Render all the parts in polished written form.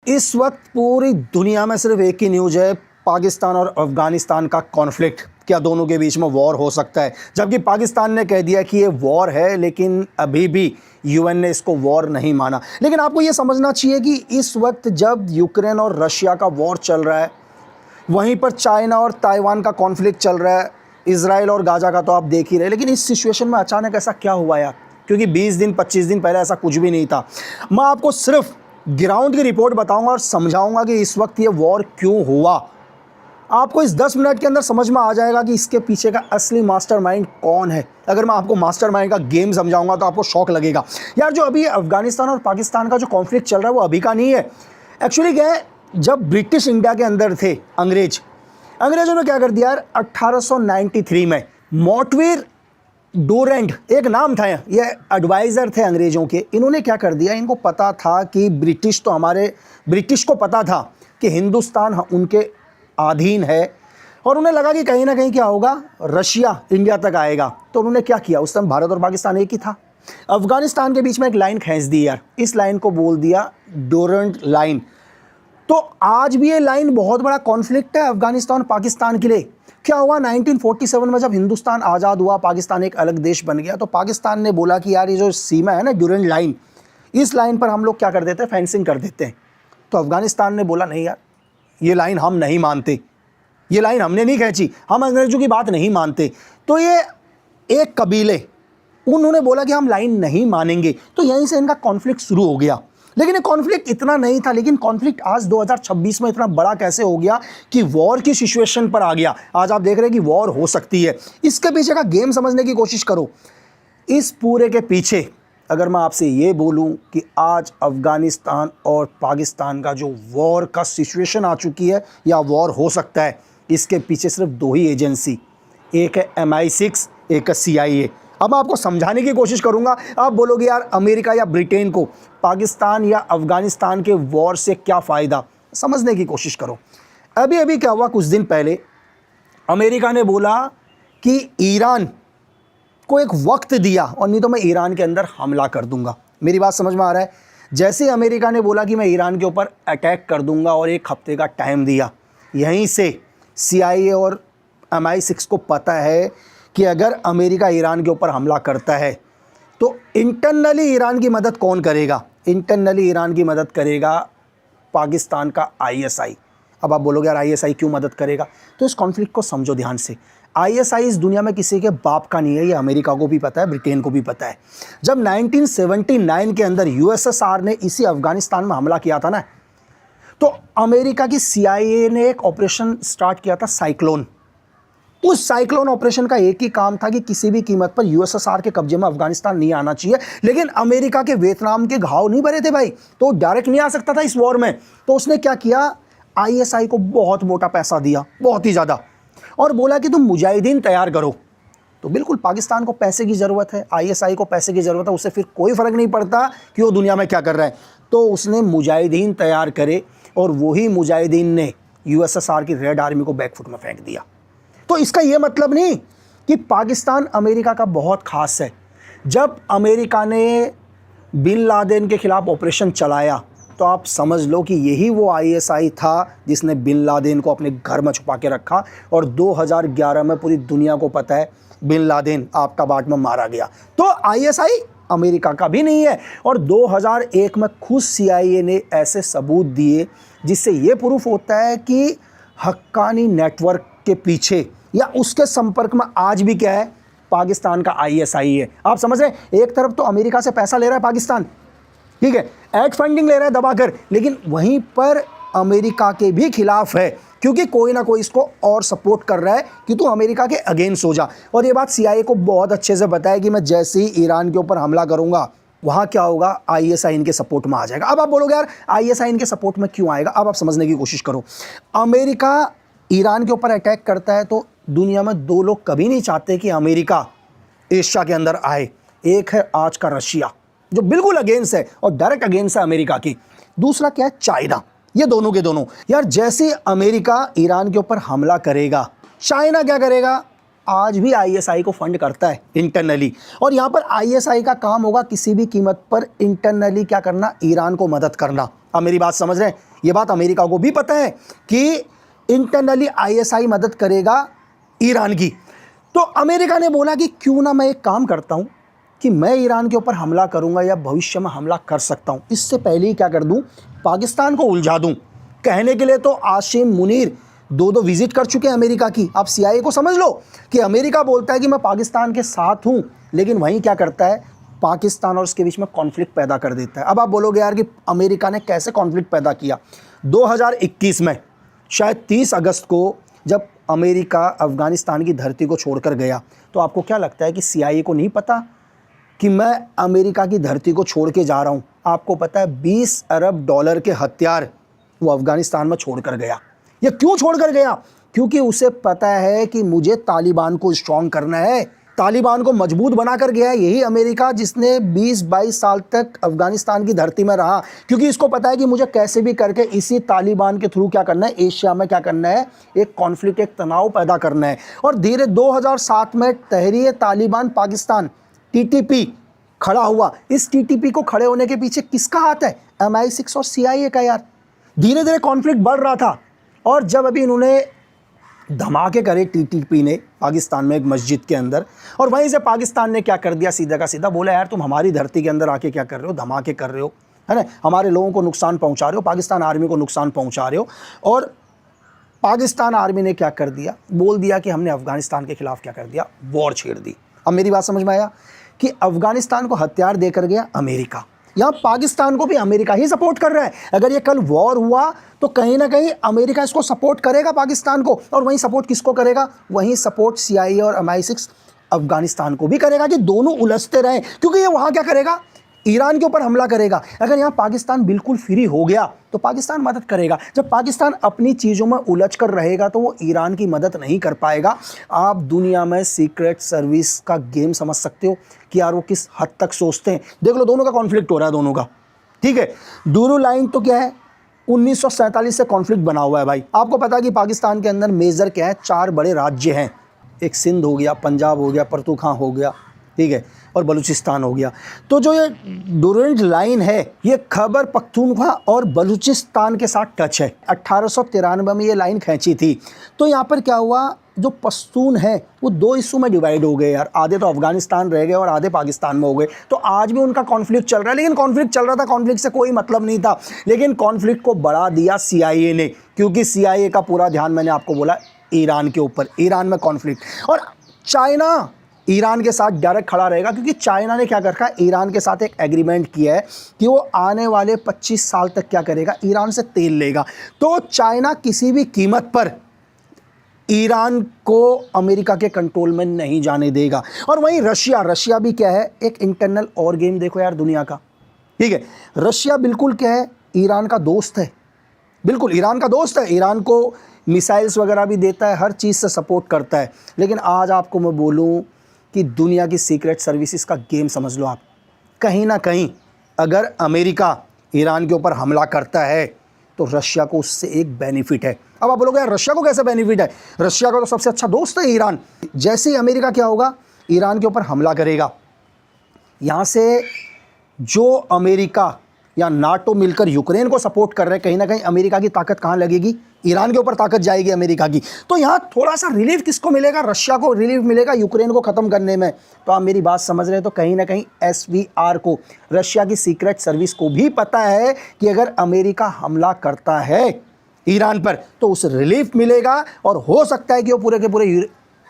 इस वक्त पूरी दुनिया में सिर्फ एक ही न्यूज़ है, पाकिस्तान और अफ़गानिस्तान का कॉन्फ्लिक्ट। क्या दोनों के बीच में वॉर हो सकता है? जबकि पाकिस्तान ने कह दिया कि ये वॉर है, लेकिन अभी भी यूएन ने इसको वॉर नहीं माना। लेकिन आपको ये समझना चाहिए कि इस वक्त जब यूक्रेन और रशिया का वॉर चल रहा है, वहीं पर चाइना और ताइवान का कॉन्फ्लिक्ट चल रहा है, इजराइल और गाज़ा का तो आप देख ही रहे। लेकिन इस सिचुएशन में अचानक ऐसा क्या हुआ यार? क्योंकि 20 दिन 25 दिन पहले ऐसा कुछ भी नहीं था। मैं आपको सिर्फ ग्राउंड की रिपोर्ट बताऊंगा और समझाऊंगा कि इस वक्त ये वॉर क्यों हुआ। आपको इस 10 मिनट के अंदर समझ में आ जाएगा कि इसके पीछे का असली मास्टरमाइंड कौन है। अगर मैं आपको मास्टरमाइंड का गेम समझाऊंगा तो आपको शौक लगेगा। यार, जो अभी अफगानिस्तान और पाकिस्तान का जो कॉन्फ्लिक्ट चल रहा है वो अभी का नहीं है। एक्चुअली क्या है, जब ब्रिटिश इंडिया के अंदर थे अंग्रेजों ने क्या कर दिया यार, 1893 में मॉटवीर डोरेंट एक नाम था, ये एडवाइज़र थे अंग्रेज़ों के। इन्होंने क्या कर दिया, इनको पता था कि ब्रिटिश को पता था कि हिंदुस्तान उनके अधीन है, और उन्हें लगा कि कहीं ना कहीं क्या होगा, रशिया इंडिया तक आएगा। तो उन्होंने क्या किया, उस टाइम भारत और पाकिस्तान एक ही था, अफगानिस्तान के बीच में एक लाइन खींच दी यार। इस लाइन को बोल दिया डोरेंट लाइन। तो आज भी ये लाइन बहुत बड़ा कॉन्फ्लिक्ट है अफगानिस्तान पाकिस्तान के लिए। क्या हुआ, 1947 में जब हिंदुस्तान आज़ाद हुआ, पाकिस्तान एक अलग देश बन गया, तो पाकिस्तान ने बोला कि यार ये जो सीमा है ना, डोरेंट लाइन, इस लाइन पर हम लोग क्या कर देते हैं, फेंसिंग कर देते हैं। तो अफगानिस्तान ने बोला नहीं यार, ये लाइन हम नहीं मानते, ये लाइन हमने नहीं खींची, हम अंग्रेजों की बात नहीं मानते। तो ये एक कबीले, उन्होंने बोला कि हम लाइन नहीं मानेंगे। तो यहीं से इनका कॉन्फ्लिक्ट शुरू हो गया। लेकिन ये कॉन्फ्लिक्ट इतना नहीं था, लेकिन कॉन्फ्लिक्ट आज 2026 में इतना बड़ा कैसे हो गया कि वॉर की सिचुएशन पर आ गया। आज आप देख रहे हैं कि वॉर हो सकती है। इसके पीछे का गेम समझने की कोशिश करो। इस पूरे के पीछे अगर मैं आपसे ये बोलूं कि आज अफगानिस्तान और पाकिस्तान का जो वॉर का सिचुएशन आ चुकी है या वॉर हो सकता है, इसके पीछे सिर्फ दो ही एजेंसी, एक है MI6, एक है CIA। अब मैं आपको समझाने की कोशिश करूंगा। आप बोलोगे यार, अमेरिका या ब्रिटेन को पाकिस्तान या अफगानिस्तान के वॉर से क्या फ़ायदा? समझने की कोशिश करो। अभी क्या हुआ, कुछ दिन पहले अमेरिका ने बोला कि ईरान को एक वक्त दिया, और नहीं तो मैं ईरान के अंदर हमला कर दूंगा। मेरी बात समझ में आ रहा है? जैसे ही अमेरिका ने बोला कि मैं ईरान के ऊपर अटैक कर दूंगा और एक हफ्ते का टाइम दिया, यहीं से CIA और MI6 को पता है कि अगर अमेरिका ईरान के ऊपर हमला करता है तो इंटरनली ईरान की मदद कौन करेगा? इंटरनली ईरान की मदद करेगा पाकिस्तान का ISI। अब आप बोलोगे यार, ISI क्यों मदद करेगा? तो इस कॉन्फ्लिक्ट को समझो ध्यान से। ISI इस दुनिया में किसी के बाप का नहीं है, ये अमेरिका को भी पता है, ब्रिटेन को भी पता है। जब 1979 के अंदर USSR ने इसी अफगानिस्तान में हमला किया था ना, तो अमेरिका की CIA ने एक ऑपरेशन स्टार्ट किया था, साइक्लोन। उस साइक्लोन ऑपरेशन का एक ही काम था कि किसी भी कीमत पर USSR के कब्जे में अफगानिस्तान नहीं आना चाहिए। लेकिन अमेरिका के वियतनाम के घाव नहीं भरे थे भाई, तो डायरेक्ट नहीं आ सकता था इस वॉर में। तो उसने क्या किया, ISI को बहुत मोटा पैसा दिया, बहुत ही ज़्यादा, और बोला कि तुम मुजाहिदीन तैयार करो। तो बिल्कुल पाकिस्तान को पैसे की ज़रूरत है, ISI को पैसे की ज़रूरत है, उससे फिर कोई फ़र्क नहीं पड़ता कि वो दुनिया में क्या कर रहा है। तो उसने मुजाहिदीन तैयार करे, और वही मुजाहिदीन ने USSR की रेड आर्मी को बैकफुट में फेंक दिया। तो इसका ये मतलब नहीं कि पाकिस्तान अमेरिका का बहुत खास है। जब अमेरिका ने बिन लादेन के खिलाफ ऑपरेशन चलाया, तो आप समझ लो कि यही वो ISI था जिसने बिन लादेन को अपने घर में छुपा के रखा, और 2011 में पूरी दुनिया को पता है बिन लादेन आपका बाट में मारा गया। तो ISI अमेरिका का भी नहीं है। और 2001 में खुद CIA ने ऐसे सबूत दिए जिससे ये प्रूफ होता है कि हक्कानी नेटवर्क के पीछे या उसके संपर्क में आज भी क्या है, पाकिस्तान का ISI है। आप समझ रहे हैं? एक तरफ तो अमेरिका से पैसा ले रहा है पाकिस्तान, ठीक है, एड फंडिंग ले रहा है दबाकर, लेकिन वहीं पर अमेरिका के भी खिलाफ है, क्योंकि कोई ना कोई इसको और सपोर्ट कर रहा है कि तू अमेरिका के अगेंस्ट हो जा। और ये बात CIA को बहुत अच्छे से पता है कि मैं जैसे ही ईरान के ऊपर हमला करूंगा, वहाँ क्या होगा, ISI इनके सपोर्ट में आ जाएगा। अब आप बोलोगे यार, ISI इनके सपोर्ट में क्यों आएगा? अब आप समझने की कोशिश करो। अमेरिका ईरान के ऊपर अटैक करता है तो दुनिया में दो लोग कभी नहीं चाहते कि अमेरिका एशिया के अंदर आए। एक है आज का रशिया, जो बिल्कुल अगेंस्ट है और डायरेक्ट अगेंस्ट है अमेरिका की। दूसरा क्या है, चाइना। ये दोनों के दोनों यार, जैसे अमेरिका ईरान के ऊपर हमला करेगा, चाइना क्या करेगा, आज भी ISI को फंड करता है इंटरनली। और यहाँ पर ISI का काम होगा किसी भी कीमत पर इंटरनली क्या करना, ईरान को मदद करना। अब मेरी बात समझ रहे हैं? ये बात अमेरिका को भी पता है कि इंटरनली आईएसआई मदद करेगा ईरान की। तो अमेरिका ने बोला कि क्यों ना मैं एक काम करता हूं कि मैं ईरान के ऊपर हमला करूंगा या भविष्य में हमला कर सकता हूं, इससे पहले ही क्या कर दूं, पाकिस्तान को उलझा दूं। कहने के लिए तो आसिम मुनीर दो विजिट कर चुके हैं अमेरिका की। आप सीआईए को समझ लो कि अमेरिका बोलता है कि मैं पाकिस्तान के साथ हूं, लेकिन वहीं क्या करता है, पाकिस्तान और उसके बीच में कॉन्फ्लिक्ट पैदा कर देता है। अब आप बोलोगे यार कि अमेरिका ने कैसे कॉन्फ्लिक्ट पैदा किया। 2021 में शायद 30 अगस्त को जब अमेरिका अफगानिस्तान की धरती को छोड़कर गया, तो आपको क्या लगता है कि सीआईए को नहीं पता कि मैं अमेरिका की धरती को छोड़ के जा रहा हूं? आपको पता है 20 अरब डॉलर के हथियार वो अफगानिस्तान में छोड़कर गया। ये क्यों छोड़कर गया? क्योंकि उसे पता है कि मुझे तालिबान को स्ट्रॉन्ग करना है, तालिबान को मजबूत बनाकर गया है यही अमेरिका, जिसने 20-22 साल तक अफगानिस्तान की धरती में रहा, क्योंकि इसको पता है कि मुझे कैसे भी करके इसी तालिबान के थ्रू क्या करना है, एशिया में क्या करना है, एक कॉन्फ्लिक्ट, एक तनाव पैदा करना है। और धीरे 2007 में तहरीर तालिबान पाकिस्तान टीटीपी खड़ा हुआ। इस टीटीपी को खड़े होने के पीछे किसका हाथ है? MI6 और सीआईए का यार। धीरे धीरे कॉन्फ्लिक्ट बढ़ रहा था, और जब अभी इन्होंने धमाके करे टीटीपी ने पाकिस्तान में एक मस्जिद के अंदर, और वहीं से पाकिस्तान ने क्या कर दिया, सीधा का सीधा बोला यार तुम हमारी धरती के अंदर आके क्या कर रहे हो, धमाके कर रहे हो, है ना, हमारे लोगों को नुकसान पहुंचा रहे हो, पाकिस्तान आर्मी को नुकसान पहुंचा रहे हो। और पाकिस्तान आर्मी ने क्या कर दिया, बोल दिया कि हमने अफगानिस्तान के खिलाफ क्या कर दिया, वॉर छेड़ दी। अब मेरी बात समझ में आया कि अफगानिस्तान को हथियार देकर गया अमेरिका, यहाँ पाकिस्तान को भी अमेरिका ही सपोर्ट कर रहा है। अगर ये कल वॉर हुआ तो कहीं ना कहीं अमेरिका इसको सपोर्ट करेगा पाकिस्तान को, और वहीं सपोर्ट किसको करेगा, वहीं सपोर्ट सीआईए और MI6 अफगानिस्तान को भी करेगा कि दोनों उलझते रहें, क्योंकि ये वहाँ क्या करेगा, ईरान के ऊपर हमला करेगा। अगर यहाँ पाकिस्तान बिल्कुल फ्री हो गया तो पाकिस्तान मदद करेगा। जब पाकिस्तान अपनी चीज़ों में उलझ कर रहेगा तो वो ईरान की मदद नहीं कर पाएगा। आप दुनिया में सीक्रेट सर्विस का गेम समझ सकते हो कि यार वो किस हद तक सोचते हैं। देख लो दोनों का कॉन्फ्लिक्ट हो रहा है, दोनों का, ठीक है। डूरू लाइन तो क्या है, 1947 से कॉन्फ्लिक्ट बना हुआ है भाई। आपको पता है कि पाकिस्तान के अंदर मेजर क्या है, 4 बड़े राज्य हैं, एक सिंध हो गया, पंजाब हो गया, पख्तूनख्वा हो गया, ठीक है, और बलूचिस्तान हो गया। तो जो ये डूरेंट लाइन है ये खैबर पख्तूनख्वा और बलूचिस्तान के साथ टच है। 1893 में ये लाइन खींची थी। तो यहाँ पर क्या हुआ, जो पश्तून है वो 2 हिस्सों में डिवाइड हो गए यार, आधे तो अफगानिस्तान रह गए और आधे पाकिस्तान में हो गए। तो आज भी उनका कॉन्फ्लिक्ट चल रहा है, लेकिन कॉन्फ्लिक्ट चल रहा था, कॉन्फ्लिक्ट से कोई मतलब नहीं था, लेकिन कॉन्फ्लिक्ट को बढ़ा दिया सीआईए ने, क्योंकि सीआईए का पूरा ध्यान मैंने आपको बोला ईरान के ऊपर, ईरान में कॉन्फ्लिक्ट। और चाइना ईरान के साथ डायरेक्ट खड़ा रहेगा, क्योंकि चाइना ने क्या कर रखा है, ईरान के साथ एक एग्रीमेंट किया है कि वो आने वाले 25 साल तक क्या करेगा, ईरान से तेल लेगा। तो चाइना किसी भी कीमत पर ईरान को अमेरिका के कंट्रोल में नहीं जाने देगा। और वहीं रशिया भी क्या है, एक इंटरनल और गेम देखो यार दुनिया का, ठीक है। रशिया बिल्कुल क्या है, ईरान का दोस्त है, बिल्कुल ईरान का दोस्त है, ईरान को मिसाइल्स वगैरह भी देता है, हर चीज़ से सपोर्ट करता है। लेकिन आज आपको मैं बोलूं कि दुनिया की सीक्रेट सर्विसेज का गेम समझ लो आप, कहीं ना कहीं अगर अमेरिका ईरान के ऊपर हमला करता है तो रशिया को उससे एक बेनिफिट है। अब आप बोलोगे यार रशिया को कैसे बेनिफिट है, रशिया का तो सबसे अच्छा दोस्त है ईरान। जैसे ही अमेरिका क्या होगा, ईरान के ऊपर हमला करेगा, यहाँ से जो अमेरिका या नाटो मिलकर यूक्रेन को सपोर्ट कर रहे हैं, कहीं ना कहीं अमेरिका की ताकत कहाँ लगेगी, ईरान के ऊपर ताकत जाएगी अमेरिका की। तो यहाँ थोड़ा सा रिलीफ किसको मिलेगा, रशिया को रिलीफ मिलेगा यूक्रेन को ख़त्म करने में। तो आप मेरी बात समझ रहे हैं, तो कहीं ना कहीं SVR को, रशिया की सीक्रेट सर्विस को भी पता है कि अगर अमेरिका हमला करता है ईरान पर तो उसे रिलीफ मिलेगा, और हो सकता है कि वो पूरे के पूरे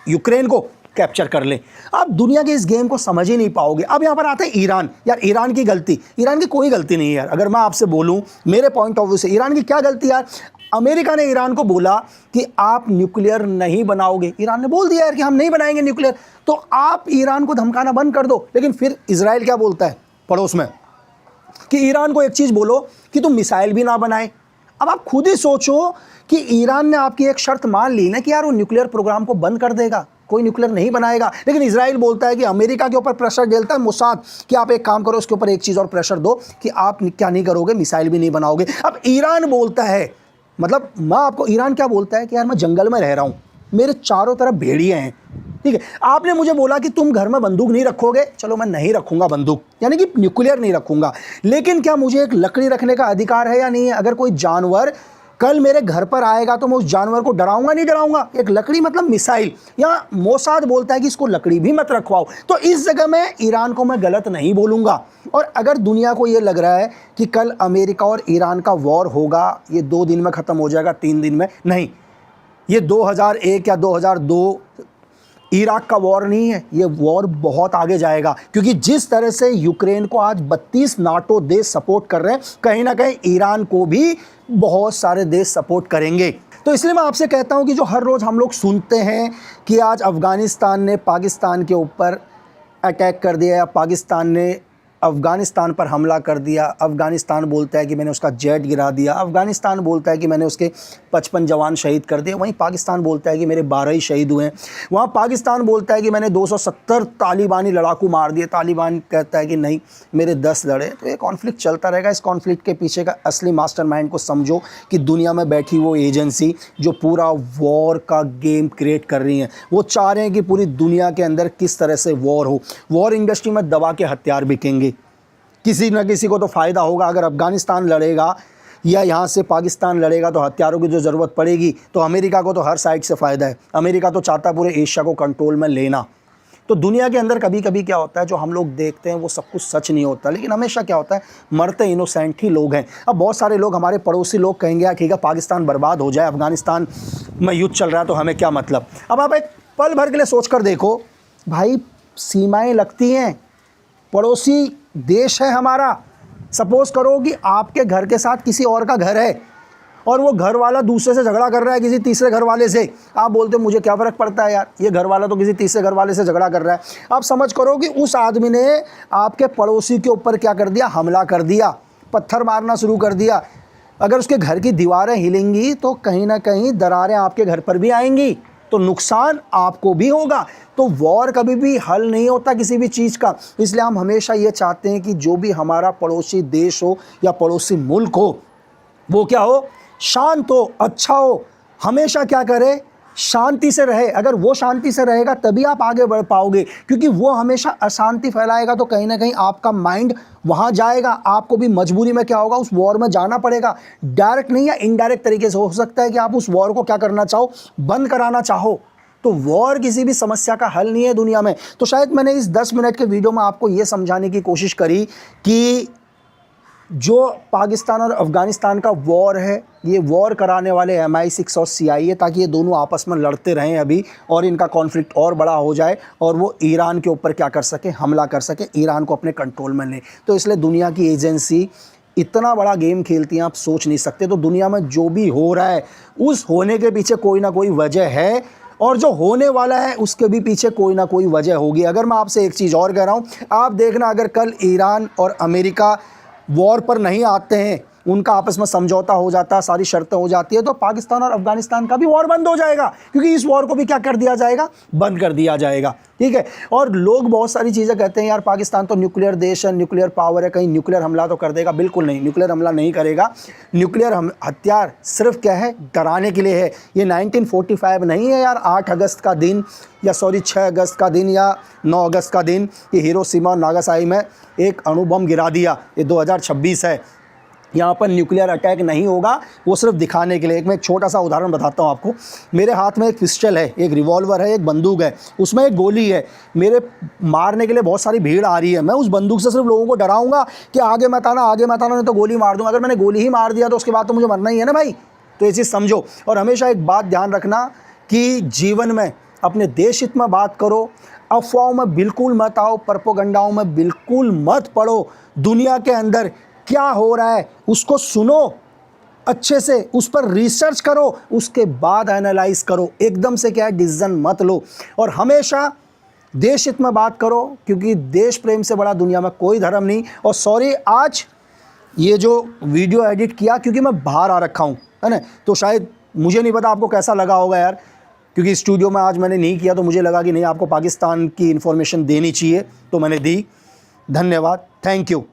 यूक्रेन को कैप्चर कर ले। आप दुनिया के इस गेम को समझ ही नहीं पाओगे। अब यहाँ पर आता है ईरान। यार ईरान की गलती, ईरान की कोई गलती नहीं है यार। अगर मैं आपसे बोलूँ मेरे पॉइंट ऑफ व्यू से, ईरान की क्या गलती यार, अमेरिका ने ईरान को बोला कि आप न्यूक्लियर नहीं बनाओगे, ईरान ने बोल दिया यार कि हम नहीं बनाएंगे न्यूक्लियर, तो आप ईरान को धमकाना बंद कर दो। लेकिन फिर इजराइल क्या बोलता है पड़ोस में, कि ईरान को एक चीज़ बोलो कि तुम मिसाइल भी ना बनाए। अब आप खुद ही सोचो कि ईरान ने आपकी एक शर्त मान ली ना कि यार वो न्यूक्लियर प्रोग्राम को बंद कर देगा, कोई न्यूक्लियर नहीं बनाएगा, लेकिन इजराइल बोलता है कि अमेरिका के ऊपर प्रेशर डालता है मोसाद कि आप एक काम करो, उसके ऊपर एक चीज़ और प्रेशर दो कि आप क्या नहीं करोगे, मिसाइल भी नहीं बनाओगे। अब ईरान बोलता है, मतलब मैं आपको, ईरान क्या बोलता है कि यार मैं जंगल में रह रहा हूँ, मेरे चारों तरफ भेड़िए हैं, ठीक है, आपने मुझे बोला कि तुम घर में बंदूक नहीं रखोगे, चलो मैं नहीं रखूंगा बंदूक, यानी कि न्यूक्लियर नहीं रखूंगा, लेकिन क्या मुझे एक लकड़ी रखने का अधिकार है या नहीं है? अगर कोई जानवर कल मेरे घर पर आएगा तो मैं उस जानवर को डराऊंगा नहीं डराऊंगा? एक लकड़ी मतलब मिसाइल, या मोसाद बोलता है कि इसको लकड़ी भी मत रखवाओ। तो इस जगह में ईरान को मैं गलत नहीं बोलूंगा। और अगर दुनिया को ये लग रहा है कि कल अमेरिका और ईरान का वॉर होगा, ये 2 दिन में ख़त्म हो जाएगा, 3 दिन में, नहीं, ये 2001 या 2002 इराक का वॉर नहीं है, ये वॉर बहुत आगे जाएगा। क्योंकि जिस तरह से यूक्रेन को आज 32 नाटो देश सपोर्ट कर रहे हैं, कहीं ना कहीं ईरान को भी बहुत सारे देश सपोर्ट करेंगे। तो इसलिए मैं आपसे कहता हूं कि जो हर रोज़ हम लोग सुनते हैं कि आज अफ़गानिस्तान ने पाकिस्तान के ऊपर अटैक कर दिया या पाकिस्तान ने अफ़गानिस्तान पर हमला कर दिया, अफ़गानिस्तान बोलता है कि मैंने उसका जेट गिरा दिया, अफ़गानिस्तान बोलता है कि मैंने उसके 55 जवान शहीद कर दिए, वहीं पाकिस्तान बोलता है कि मेरे 12 ही शहीद हुए हैं। वहाँ पाकिस्तान बोलता है कि मैंने 270 तालिबानी लड़ाकू मार दिए, तालिबान कहता है कि नहीं मेरे 10 लड़े। तो ये कॉन्फ्लिक्ट चलता रहेगा। इस कॉन्फ्लिक्ट के पीछे का असली मास्टरमाइंड को समझो कि दुनिया में बैठी वो एजेंसी जो पूरा वॉर का गेम क्रिएट कर रही है, वो चाह रहे हैं कि पूरी दुनिया के अंदर किस तरह से वॉर हो। वॉर इंडस्ट्री में दवा के हथियार बिकेंगे, किसी न किसी को तो फ़ायदा होगा। अगर अफ़गानिस्तान लड़ेगा या यहाँ से पाकिस्तान लड़ेगा तो हथियारों की जो ज़रूरत पड़ेगी, तो अमेरिका को तो हर साइड से फ़ायदा है। अमेरिका तो चाहता है पूरे एशिया को कंट्रोल में लेना। तो दुनिया के अंदर कभी कभी क्या होता है, जो हम लोग देखते हैं वो सब कुछ सच नहीं होता, लेकिन हमेशा क्या होता है, मरते इनोसेंट ही लोग हैं। अब बहुत सारे लोग, हमारे पड़ोसी लोग कहेंगे यार ठीक है पाकिस्तान बर्बाद हो जाए, अफ़गानिस्तान में युद्ध चल रहा है तो हमें क्या मतलब। अब आप एक पल भर के लिए सोच कर देखो भाई, सीमाएँ लगती हैं, पड़ोसी देश है हमारा। सपोज करो कि आपके घर के साथ किसी और का घर है और वो घर वाला दूसरे से झगड़ा कर रहा है किसी तीसरे घर वाले से, आप बोलते मुझे क्या फ़र्क पड़ता है यार, ये घर वाला तो किसी तीसरे घर वाले से झगड़ा कर रहा है। आप समझ करो कि उस आदमी ने आपके पड़ोसी के ऊपर क्या कर दिया, हमला कर दिया, पत्थर मारना शुरू कर दिया। अगर उसके घर की दीवारें हिलेंगी तो कहीं ना कहीं दरारें आपके घर पर भी आएंगी, तो नुकसान आपको भी होगा। तो वॉर कभी भी हल नहीं होता किसी भी चीज़ का। इसलिए हम हमेशा ये चाहते हैं कि जो भी हमारा पड़ोसी देश हो या पड़ोसी मुल्क हो, वो क्या हो, शांत हो, अच्छा हो, हमेशा क्या करे, शांति से रहे। अगर वो शांति से रहेगा तभी आप आगे बढ़ पाओगे, क्योंकि वो हमेशा अशांति फैलाएगा तो कहीं ना कहीं आपका माइंड वहाँ जाएगा, आपको भी मजबूरी में क्या होगा, उस वॉर में जाना पड़ेगा। डायरेक्ट नहीं या इनडायरेक्ट तरीके से हो सकता है कि आप उस वॉर को क्या करना चाहो, बंद कराना चाहो। तो वॉर किसी भी समस्या का हल नहीं है दुनिया में। तो शायद मैंने इस 10 मिनट के वीडियो में आपको ये समझाने की कोशिश करी कि जो पाकिस्तान और अफ़गानिस्तान का वॉर है, ये वॉर कराने वाले MI6 और CIA, ताकि ये दोनों आपस में लड़ते रहें अभी और इनका कॉन्फ्लिक्ट और बड़ा हो जाए और वो ईरान के ऊपर क्या कर सके, हमला कर सके, ईरान को अपने कंट्रोल में ले। तो इसलिए दुनिया की एजेंसी इतना बड़ा गेम खेलती हैं, आप सोच नहीं सकते। तो दुनिया में जो भी हो रहा है उस होने के पीछे कोई ना कोई वजह है, और जो होने वाला है उसके भी पीछे कोई ना कोई वजह होगी। अगर मैं आपसे एक चीज़ और कह रहा हूँ, आप देखना, अगर कल ईरान और अमेरिका वॉर पर नहीं आते हैं, उनका आपस में समझौता हो जाता है, सारी शर्तें हो जाती है, तो पाकिस्तान और अफ़गानिस्तान का भी वॉर बंद हो जाएगा, क्योंकि इस वॉर को भी क्या कर दिया जाएगा, बंद कर दिया जाएगा। ठीक है। और लोग बहुत सारी चीज़ें कहते हैं यार पाकिस्तान तो न्यूक्लियर देश है, न्यूक्लियर पावर है, कहीं न्यूक्लियर हमला तो कर देगा। बिल्कुल नहीं, न्यूक्लियर हमला नहीं करेगा। न्यूक्लियर हथियार सिर्फ क्या है, डराने के लिए है। ये 1945 नहीं है यार, 8 अगस्त का दिन या 6 अगस्त का दिन या 9 अगस्त का दिन कि हिरोशिमा और नागासाकी में एक अणु बम गिरा दिया। ये 2026 है। यहाँ पर न्यूक्लियर अटैक नहीं होगा, वो सिर्फ दिखाने के लिए। मैं एक छोटा सा उदाहरण बताता हूँ आपको। मेरे हाथ में एक पिस्टल है, एक रिवॉल्वर है, एक बंदूक है, उसमें एक गोली है। मेरे मारने के लिए बहुत सारी भीड़ आ रही है, मैं उस बंदूक से सिर्फ लोगों को डराऊंगा कि आगे मत आना, आगे मत आना, नहीं तो गोली मार दूँगा। अगर मैंने गोली ही मार दिया तो उसके बाद तो मुझे मरना ही है ना भाई। तो ये चीज़ समझो। और हमेशा एक बात ध्यान रखना कि जीवन में अपने देश हित में बात करो, अफवाहों में बिल्कुल मत आओ, प्रोपेगेंडाओं में बिल्कुल मत पड़ो। दुनिया के अंदर क्या हो रहा है उसको सुनो अच्छे से, उस पर रिसर्च करो, उसके बाद एनालाइज करो। एकदम से क्या है, डिसीजन मत लो। और हमेशा देश हित में बात करो, क्योंकि देश प्रेम से बड़ा दुनिया में कोई धर्म नहीं। और सॉरी, आज ये जो वीडियो एडिट किया क्योंकि मैं बाहर आ रखा हूँ, है ना, तो शायद मुझे नहीं पता आपको कैसा लगा होगा यार, क्योंकि स्टूडियो में आज मैंने नहीं किया तो मुझे लगा कि नहीं, आपको पाकिस्तान की इन्फॉर्मेशन देनी चाहिए, तो मैंने दी। धन्यवाद, थैंक यू।